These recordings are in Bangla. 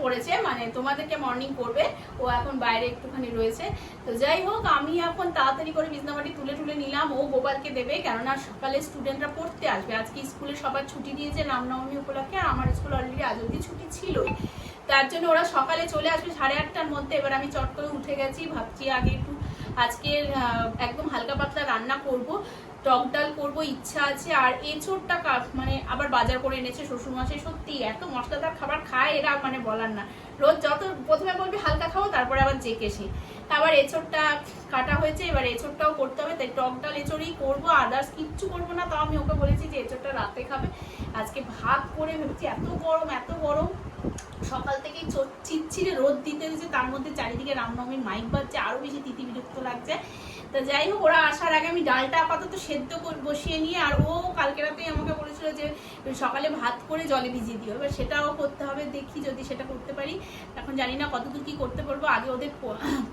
পড়েছে, মানে তোমাদেরকে মর্নিং করবে, ও এখন বাইরে একটুখানি রয়েছে। তো যাই হোক, আমি এখন তাড়াতাড়ি করে বিছনাবাটি তুলে নিলাম, ও গোপালকে দেবে, কেননা সকালে স্টুডেন্টরা পড়তে আসবে। আজকে স্কুলে সবার ছুটি দিয়েছে রামনবমী উপলক্ষে, আর আমার স্কুল অলরেডি আজ অবধি ছুটি ছিলই, তার জন্য ওরা সকালে চলে আসবে 8:30টার মধ্যে। এবার আমি চট করে উঠে গেছি, ভাবছি আগে একটু আজকে একদম হালকা পাতলা রান্না করব, টক ডাল করবো ইচ্ছা আছে। আর এঁচোড়টা মানে আবার বাজার করে এনেছে শ্বশুরমশাই, সত্যি এত মশলাদার খাবার খায় এরা, মানে বলার না। রোজ যত প্রথমে বলবি হালকা খাবো, তারপরে আবার জেকেছি। আবার এঁচোড়টা কাটা হয়েছে, এবার এঁচোড়টাও করতে হবে, তাই টক ডাল এঁচোড়ই করবো, আদার্স কিচ্ছু করবো না। তাও আমি ওকে বলেছি যে এঁচোড়টা রাতে খাবে। আজকে ভাত করে ভেবেছি, এত গরম সকাল থেকেই চিচ্ছিরে রোদ দিতে দিচ্ছে, তার মধ্যে চারিদিকে রামনবমীর মাইক বাজছে, আরো বেশি তিতি বিরক্ত লাগছে। তা যাই হোক, ওরা আসার আগে আমি ডালটা আপাতত সেদ্ধ বসিয়ে নিয়ে, আর ও কালকে রাতেই আমাকে বলেছিল যে সকালে ভাত করে জলে ভিজিয়ে দিও, এবার সেটাও করতে হবে, দেখি যদি সেটা করতে পারি। এখন জানি না কতদূর কি করতে পারবো, আগে ওদের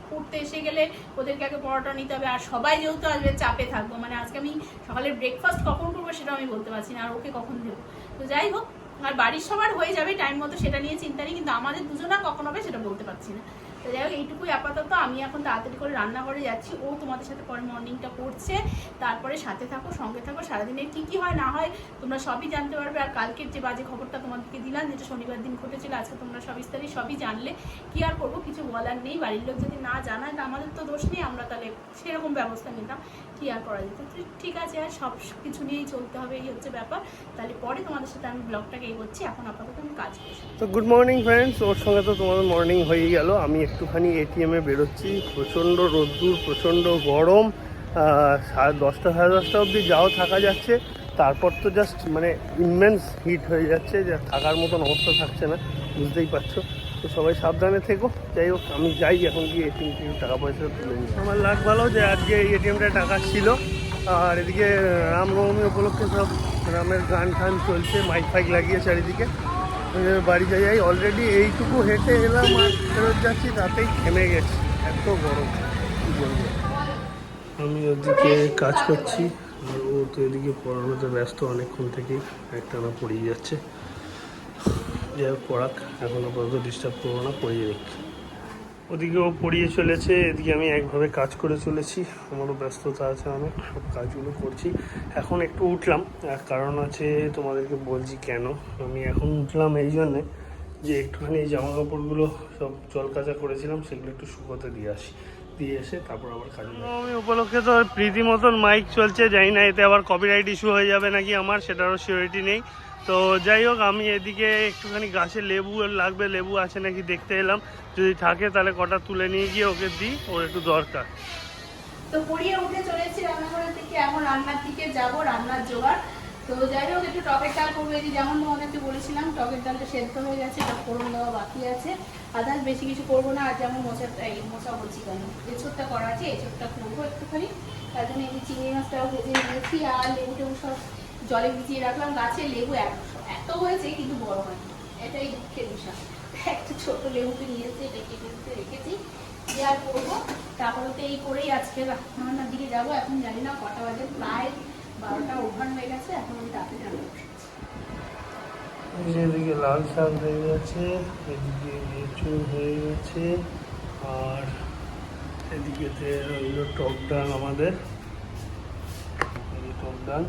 পড়তে এসে গেলে ওদেরকে আগে পড়াটা নিতে হবে, আর সবাই যেহেতু আসবে চাপে থাকবো, মানে আজকে আমি সকালের ব্রেকফাস্ট কখন করবো সেটাও আমি বলতে পারছি না, আর ওকে কখন দেবো। তো যাই হোক, আর বাড়ির সবার হয়ে যাবে টাইম মতো, সেটা নিয়ে চিন্তা নেই, কিন্তু আমাদের দুজনা কখন হবে সেটা বলতে পারছি না। তো যাই হোক, এইটুকুই আপাতত। আমি এখন তাড়াতাড়ি করে রান্না করে যাচ্ছি, ও তোমাদের সাথে পরে মর্নিংটা করছে, তারপরে সাথে থাকো, সঙ্গে থাকো, সারাদিনে কি কি হয় না হয় তোমরা সবই জানতে পারবে। আর কালকের যে বাজে খবরটা তোমাদেরকে দিলাম, যেটা শনিবার দিন ঘটেছিল, আজকে তোমরা বিস্তারিত সবই জানলে। কি আর করবো, কিছু বলার নেই, বাড়ির লোক যদি না জানায় তা আমাদের তো দোষ নেই, আমরা তাহলে সেরকম ব্যবস্থা নিতাম, কি আর করা যেত। ঠিক আছে, আর সব কিছু নিয়েই চলতে হবে, এই হচ্ছে ব্যাপার। তাহলে পরে তোমাদের সাথে আমি ব্লগটাকে এগোচ্ছি, এখন আপাতত আমি কাজ করছি। তো গুড মর্নিং ফ্রেন্ডস, ওর সঙ্গে তো তোমাদের মর্নিং হয়ে গেল। আমি একটুখানি এটিএমে বেরোচ্ছি, প্রচণ্ড রোদ্দুর, প্রচণ্ড গরম, 10টা 10:30 অবধি যাও থাকা যাচ্ছে, তারপর তো জাস্ট মানে ইমেন্স হিট হয়ে যাচ্ছে, যে থাকার মতন অবস্থা থাকছে না, বুঝতেই পারছো। তো সবাই সাবধানে থেকো। যাই হোক, আমি যাই এখন গিয়ে এটিএম থেকে টাকা পয়সা তুলে নিই। আমার লাগ ভালো যে আজকে এই এটিএমটায় টাকা ছিল, আর এদিকে রামনবমী উপলক্ষে সব রামের গান টান চলছে, মাইক ফাইক লাগিয়ে চারিদিকে। বাড়ি যাই, অলরেডি এইটুকু হেঁটে এলাম আর ফেরত যাচ্ছি, তাতেই থেমে গেছি, এত গরম কী বলবো। আমি ওদিকে কাজ করছি, আর ও তো এদিকে পড়ানোতে ব্যস্ত অনেকক্ষণ থেকেই, একটানা পড়িয়ে যাচ্ছে। যাই হোক, পড়াক, এখন আপাতত ডিস্টার্ব করবো না, পড়িয়ে দিক। ওদিকে ও পড়িয়ে চলেছে, এদিকে আমি একভাবে কাজ করে চলেছি, আমারও ব্যস্ততা আছে অনেক, সব কাজগুলো করছি। এখন একটু উঠলাম, কারণ আছে তোমাদেরকে বলছি কেন। আমি এখন উঠলাম এই জন্যে যে একটুখানি জামা কাপড়গুলো সব জল কাচা করেছিলাম, সেগুলো একটু শুকোতে দিয়ে এসে তারপর আবার কাজে। আমি উপলক্ষে তো প্রীতি মতন মাইক চলছে, জানি না এতে আবার কপিরাইট ইস্যু হয়ে যাবে নাকি আমার, সেটারও সিওরিটি নেই। তো যাই হোক, আমি এদিকে একটুখানি গাছে লেবু লাগবে, লেবু আছে নাকি দেখতে এলাম, যদি থাকে তাহলে কটা তুলে নিয়ে গিয়ে ওকে দিই, ওর একটু দরকার। তো পড়িয়ে উঠে চলেছি রান্নাঘরের দিকে, এখন রান্নার দিকে যাবো, রান্নার জোগাড়। তো যাই হোক, একটু টকের ডাল করবো, এই যে যেমন তোমাদেরকে বলেছিলাম টকের ডালটা সেদ্ধ হয়ে গেছে, এটা ফোড়ন দেওয়া বাকি আছে, আদার্স বেশি কিছু করবো না। আর যেমন মশা বলছি কেন, এঁচোড়টা করা আছে, এঁচোড়টা করবো একটুখানি, তার জন্য এই যে চিংড়ি মাছটাও ভেজে নিয়েছি, আর লেবু টেবু সব জলে ভিজিয়ে রাখলাম। গাছে লেবু এত হয়েছে কিন্তু বড় হয়নি, এটাই দুঃখের বিষয়। একটা ছোট লেবুকে নিয়েছে, এটা কেটে দিতে রেখেছি, কি আর করবো। তারপরে তো এই করেই আজকে রান্নার দিকে যাবো। এখন জানি না কটা বাজে, প্রায় 12টা ওভার হয়ে গেছে, এখন আমি তাড়াতাড়ি রান্না বসেছি। এদিকে লাল শাক হয়ে গেছে, এদিকে এঁচুড় হয়ে গেছে, আর এদিকেতে রইল টক ডাল আমাদের, টক ডাল।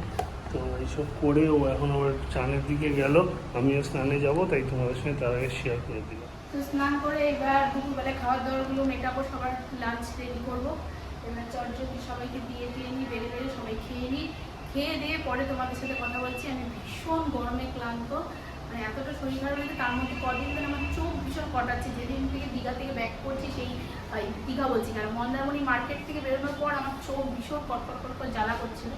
তো এইসব করে ও এখন আমার চানের দিকে গেল, আমিও স্নানে যাব, তাই তোমাদের সঙ্গে তার আগে শেয়ার করে দিলাম। তো স্নান করে এবার দুপুরবেলায় খাওয়ার দাওয়ারগুলো মেটাবো, সবার লাঞ্চ রেডি করবো। এবার চটজলদি সবাইকে দিয়ে নিই, বেড়ে সবাই খেয়ে নিই, খেয়ে দিয়ে পরে তোমাদের সাথে কথা বলছি। আমি ভীষণ গরমে ক্লান্ত, মানে এতটা শরীর খারাপ হয়েছে, তার মধ্যে কদিন ধরে আমার চোখ ভীষণ কটাচ্ছে। যেদিন থেকে দীঘা থেকে ব্যাক করছি, সেই দীঘা বলছি কারণ মন্দারমণি মার্কেট থেকে বেরোনোর পর আমার চোখ ভীষণ কটকট জ্বালা করছিল,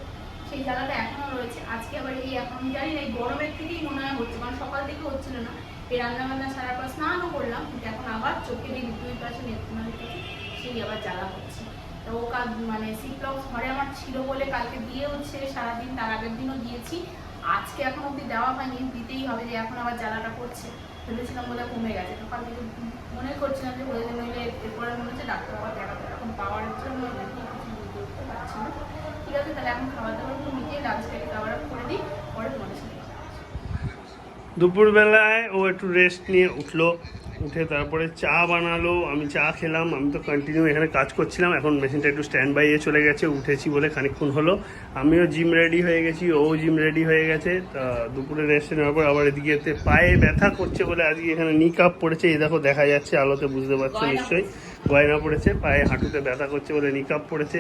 সেই জ্বালাটা এখনও রয়েছে। আজকে আবার এই এখন জানি না এই গরমের থেকেই মনে হয় হচ্ছে, কারণ সকাল থেকে হচ্ছিল না। এই রান্নাবান্না সারার পর স্নানও করলাম, কিন্তু এখন আবার চোখের এই দুই পাশে নেত্রনালীর কাছে সেই আবার জ্বালা হচ্ছে। তো ও কাল মানে সিপ্লক্স ঘরে আমার ছিল বলে কালকে দিয়ে হচ্ছে সারাদিন, তার আগের দিনও দিয়েছি, আজকে এখন অব্দি দেওয়া হয়নি, দিতেই হবে, যে এখন আবার জ্বালাটা করছে। ভেবেছিলাম বলে কমে গেছে, তো কাল থেকে মনে করছিলাম যে বলে নইলে এরপরে মনে হচ্ছে ডাক্তার আবার দেখাতে, এখন পাওয়ার জন্য নাকি কিছু বুঝতে উঠতে পারছি না। ঠিক আছে, তাহলে এখন খাবার দাবারগুলো নিজেই লাঞ্চটাকে খাবার আপ করে দিই, পরে তোমাদের সাথে। দুপুরবেলায় ও একটু রেস্ট নিয়ে উঠলো, উঠে তারপরে চা বানালো, আমি চা খেলাম। আমি তো কন্টিনিউ এখানে কাজ করছিলাম, এখন মেশিনটা একটু স্ট্যান্ড বাইয়ে চলে গেছে, উঠেছি বলে খানিকক্ষণ হলো। আমিও জিম রেডি হয়ে গেছি, ও জিম রেডি হয়ে গেছে। তা দুপুরে রেস্ট নেওয়ার পর আবার এদিকে পায়ে ব্যথা করছে বলে আজকে এখানে নি কাপ পড়েছে। এই দেখো দেখা যাচ্ছে আলোতে, বুঝতে পারছো নিশ্চয়ই, গয়না পড়েছে, পায়ে হাঁটুতে ব্যথা করছে বলে নিকাপ পড়েছে।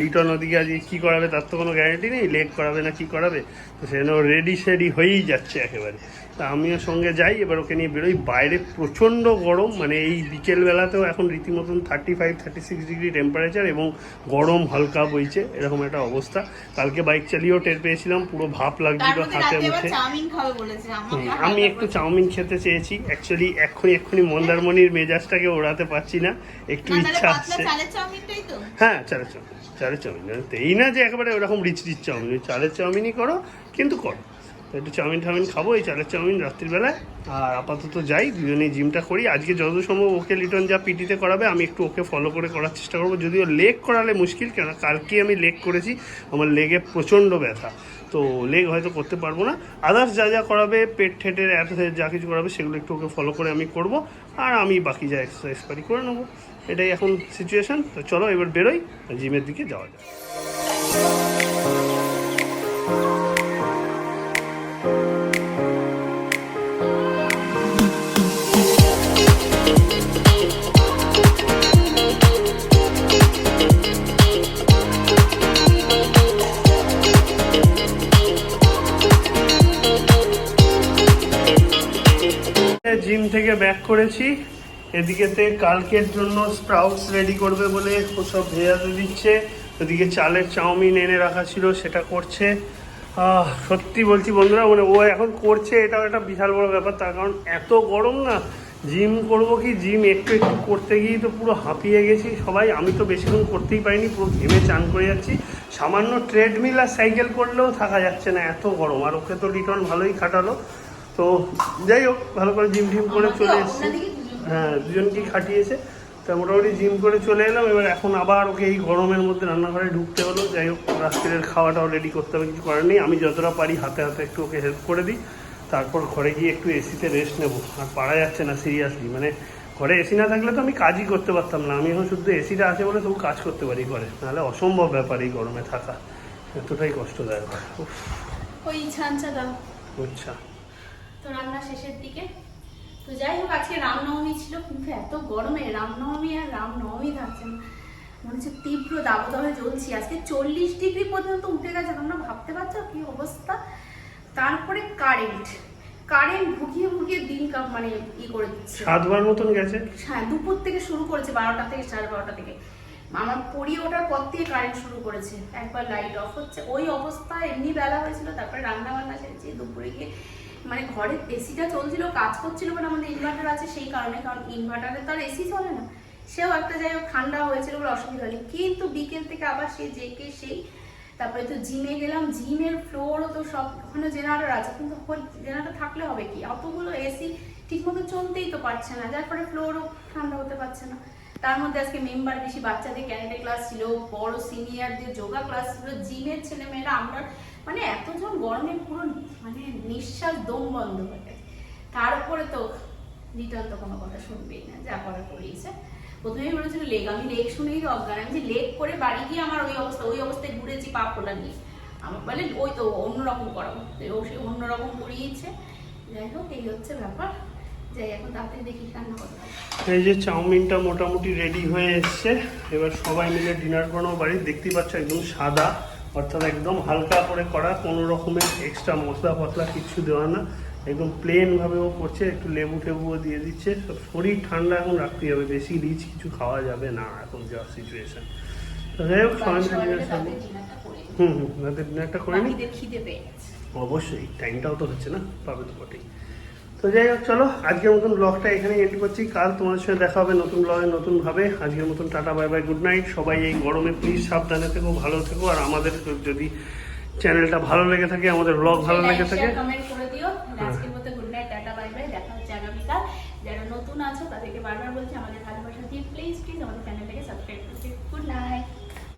লিটন ওদিকে আজকে কী করাবে তার তো কোনো গ্যারান্টি নেই, লেগ করাবে না কি করাবে, তো সেজন্য রেডি সেডি হয়েই যাচ্ছে একেবারে। তা আমিও সঙ্গে যাই, এবার ওকে নিয়ে বেরোই। বাইরে প্রচণ্ড গরম, মানে এই বিকেলবেলাতেও এখন রীতিমতন 35-36 ডিগ্রি টেম্পারেচার এবং গরম হালকা বইছে, এরকম একটা অবস্থা। কালকে বাইক চালিয়েও টের পেয়েছিলাম, পুরো ভাপ লাগছিল হাতে মুখে। আমি একটু চাউমিন খেতে চেয়েছি অ্যাকচুয়ালি, এক্ষুনি মন্দারমণির মেজাজটাকে ওড়াতে পারছি না, একটু ইচ্ছা আসছে। হ্যাঁ, চালের চাউমিন, এই না যে একেবারে ওরকম রিচ চাউমিন, ওই চালের চাউমিনই করো, কিন্তু করো। তো একটু চাউমিন খাবো, এই চালের চাউমিন রাত্রিবেলায়। আর আপাতত যাই, দুজনেই জিমটা করি। আজকে যত সম্ভব ওকে লিটন যা পিটিতে করাবে আমি একটু ওকে ফলো করে করার চেষ্টা করবো, যদিও লেগ করালে মুশকিল, কেন কালকে আমি লেগ করেছি, আমার লেগে প্রচণ্ড ব্যথা, তো লেগ হয়তো করতে পারবো না। আদার্স যা করাবে, পেট ঠেটের যা কিছু করাবে সেগুলো একটু ওকে ফলো করে আমি করব, আর আমি বাকি যা এক্সারসাইজ পারি করে নেবো। এটাই এখন সিচুয়েশান। তো চলো এবার বেরোই, জিমের দিকে যাওয়া যায়। জিম থেকে ব্যাক করেছি, এদিকেতে কালকের জন্য স্প্রাউটস রেডি করবে বলে ও সব ভেজাতে দিচ্ছে। ওদিকে চালের চাউমিন এনে রাখা ছিল, সেটা করছে। সত্যি বলছি বন্ধুরা, মানে ও এখন করছে, এটাও একটা বিশাল বড় ব্যাপার। তার কারণ এত গরম না, জিম করব কি, জিম একটু করতে গিয়েই তো পুরো হাঁপিয়ে গেছি সবাই। আমি তো বেশিক্ষণ করতেই পারিনি, পুরো ঘেমে চান করে যাচ্ছি। সামান্য ট্রেডমিল আর সাইকেল করলেও থাকা যাচ্ছে না, এত গরম। আর ওকে তো লিটন ভালোই খাটালো। তো যাই হোক, ভালো করে জিম টিম করে চলে এসেছি। হ্যাঁ, দুজনকেই খাটিয়েছে। তা মোটামুটি জিম করে চলে এলাম। এবার এখন আবার ওকে এই গরমের মধ্যে রান্নাঘরে ঢুকতে হলো। যাই হোক, রাত্রের খাওয়াটাও রেডি করতে হবে, কিছু করার নেই। আমি যতটা পারি হাতে একটু ওকে হেল্প করে দিই, তারপর ঘরে গিয়ে একটু এসিতে রেস্ট নেবো। আর পারা যাচ্ছে না সিরিয়াসলি, মানে ঘরে এসি না থাকলে তো আমি কাজই করতে পারতাম না। আমি এখন শুধু এসিটা আছে বলে তবু কাজ করতে পারি ঘরে, নাহলে অসম্ভব ব্যাপার এই গরমে থাকা, এতটাই কষ্টদায়ক। আচ্ছা, তো রান্না শেষের দিকে। তো যাই হোক, আজকে রামনবমী ছিল, কিন্তু এত গরমে রামনবমী থাকছে না, মনে হচ্ছে তীব্র দাবদাহে জ্বলছি। আজকে 40 ডিগ্রি পর্যন্ত উঠে গেছে, তোমরা ভাবতে পারছো কি অবস্থা। তারপরে কারেন্ট ভুগিয়ে দিন মানে করে দিচ্ছে, 7 বার মতন গেছে। হ্যাঁ, দুপুর থেকে শুরু করেছে, 12টা থেকে 12:30 থেকে। আমার পড়িয়ে ওঠার পর থেকে কারেন্ট শুরু করেছে, একবার লাইট অফ হচ্ছে, ওই অবস্থা। এমনি বেলা হয়েছিল, তারপরে রান্না বান্না সেরেছি। দুপুরে গিয়ে মানে ঘরে এসিটা চলছিল, কাজ করছিল, মানে আমাদের ইনভার্টার আছে সেই কারণে, কারণ ইনভার্টারে তো আর এসি চলে না। সেও একটা যাই হোক, ঠান্ডা হয়েছিল বলে অসুবিধা নেই। কিন্তু বিকেল থেকে আবার সেই তারপরে তো জিমে গেলাম। জিমের ফ্লোরও তো সব, ওখানে জেনারেটর আছে, কিন্তু জেনারেটর থাকলে হবে কি, অতগুলো এসি ঠিক মতো চলতেই তো পারছে না, যার ফলে ফ্লোরও ঠান্ডা হতে পারছে না। তার মধ্যে আজকে মেম্বার বেশি, বাচ্চাদের ক্যারাটে ক্লাস ছিল, বড় সিনিয়রদের যোগা ক্লাস ছিল, জিমের ছেলেমেয়েরা, আমরা মানে এতজন গরমে পুরো মানে নিঃশ্বাস দম বন্ধ হয়ে গেছে। তার উপরে তো রিটার্ন তো কোনো কথা শুনবেই না, যা করা করিয়েছে। প্রথমেই বলেছিল লেগ, আমি লেগ শুনেই তো অজ্ঞান। আমি যে লেগ করে বাড়ি গিয়ে আমার ওই অবস্থায় ঘুরেছি পা খোলা নিয়ে। আমার বলে ওই তো অন্যরকম করাবো, ও সে অন্যরকম করিয়েছে। যাই হোক, এই হচ্ছে ব্যাপার। যাই এখন তাড়াতাড়ি দেখি রান্না করতে। এই যে চাউমিনটা মোটামুটি রেডি হয়ে এসছে, এবার সবাই মিলে ডিনার বানাবো বাড়ি। দেখতেই পাচ্ছ একদম সাদা, অর্থাৎ একদম হালকা করে করা, কোনো রকমের এক্সট্রা মশলা ফসলা কিচ্ছু দেওয়া না, একদম প্লেনভাবেও করছে। একটু লেবু টেবুও দিয়ে দিচ্ছে। সব শরীর ঠান্ডা এখন রাখতে হবে, বেশি রিচ কিছু খাওয়া যাবে না এখন যা সিচুয়েশন। তো যাই হোক, সবাই মিলে ডিনারটা করে নিই। অবশ্যই টাইমটাও তো হচ্ছে না, পাবে তো বটেই। তো যাই হোক, চলো আজকের মতন ব্লগটা এখানে এন্ড করছি। কাল তোমাদের সঙ্গে দেখা হবে নতুন ব্লগে নতুনভাবে। আজকের মতন tata, bye bye, good night. সবাই এই গরমে প্লিজ সাবধানে থেকো, ভালো থেকো। আর আমাদের যদি চ্যানেলটা ভালো লেগে থাকে, আমাদের ব্লগ ভালো লেগে থাকে,